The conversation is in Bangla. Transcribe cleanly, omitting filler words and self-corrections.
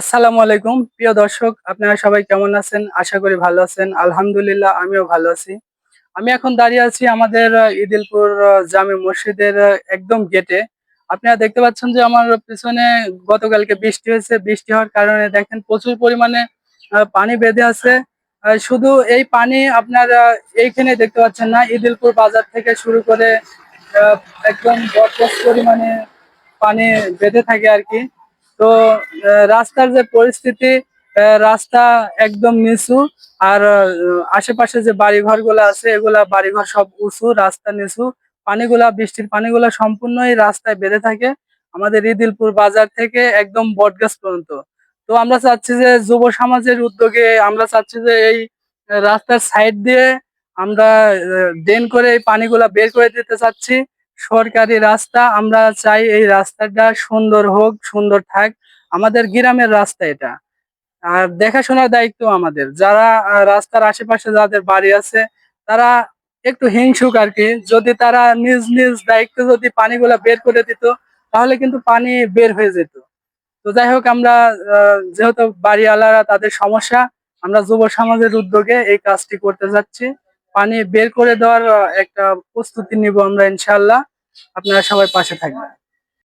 আসসালামু আলাইকুম প্রিয় দর্শক, আপনারা সবাই কেমন আছেন? আশা করি ভালো আছেন। আলহামদুলিল্লাহ আমিও ভালো আছি। আমি এখন দাঁড়িয়ে আছি আমাদের ইদিলপুর জামে মসজিদের একদম গেটে। আপনারা দেখতে পাচ্ছেন যে আমার পিছনে গতকালকে বৃষ্টি হয়েছে। বৃষ্টি হওয়ার কারণে দেখেন প্রচুর পরিমাণে পানি বেঁধে আছে। শুধু এই পানি আপনারা এইখানে দেখতে পাচ্ছেন না, ইদিলপুর বাজার থেকে শুরু করে আহ, একদম বরফ পরিমাণে পানি বেঁধে থাকে আর কি। তো রাস্তার যে পরিস্থিতি, রাস্তা একদম নিচু। আর আশেপাশে যে বাড়িঘর গুলো আছে এগুলা বাড়িঘর সব উঁচু, রাস্তা নিচু। পানিগুলা, বৃষ্টির পানিগুলা সম্পূর্ণই রাস্তায় বেঁধে থাকে আমাদের ইদিলপুর বাজার থেকে একদম বটগাছ পর্যন্ত। তো আমরা চাচ্ছি যে যুব সমাজের উদ্যোগে আমরা চাচ্ছি যে এই রাস্তার সাইড দিয়ে আমরা ড্রেন করে এই পানিগুলা বের করে দিতে চাচ্ছি। সরকারি রাস্তা, আমরা চাই এই রাস্তাটা সুন্দর হোক, সুন্দর থাক। আমাদের গ্রামের রাস্তা এটা। আর দেখাশোনার দায়িত্ব আমাদের, যারা রাস্তার আশেপাশে যাদের বাড়ি আছে তারা একটু হিংসুক আর কি। যদি তারা নিজ নিজ দায়িত্বে যদি পানিগুলা বের করে দিত তাহলে কিন্তু পানি বের হয়ে যেত। তো যাই হোক, আমরা যেহেতু বাড়িওয়ালারা তাদের সমস্যা, আমরা যুব সমাজের উদ্যোগে এই কাজটি করতে যাচ্ছি। পানি বের করে দেওয়ার একটা প্রস্তুতি নিব আমরা ইনশাল্লাহ। আপনারা সবাই পাশে থাকবেন।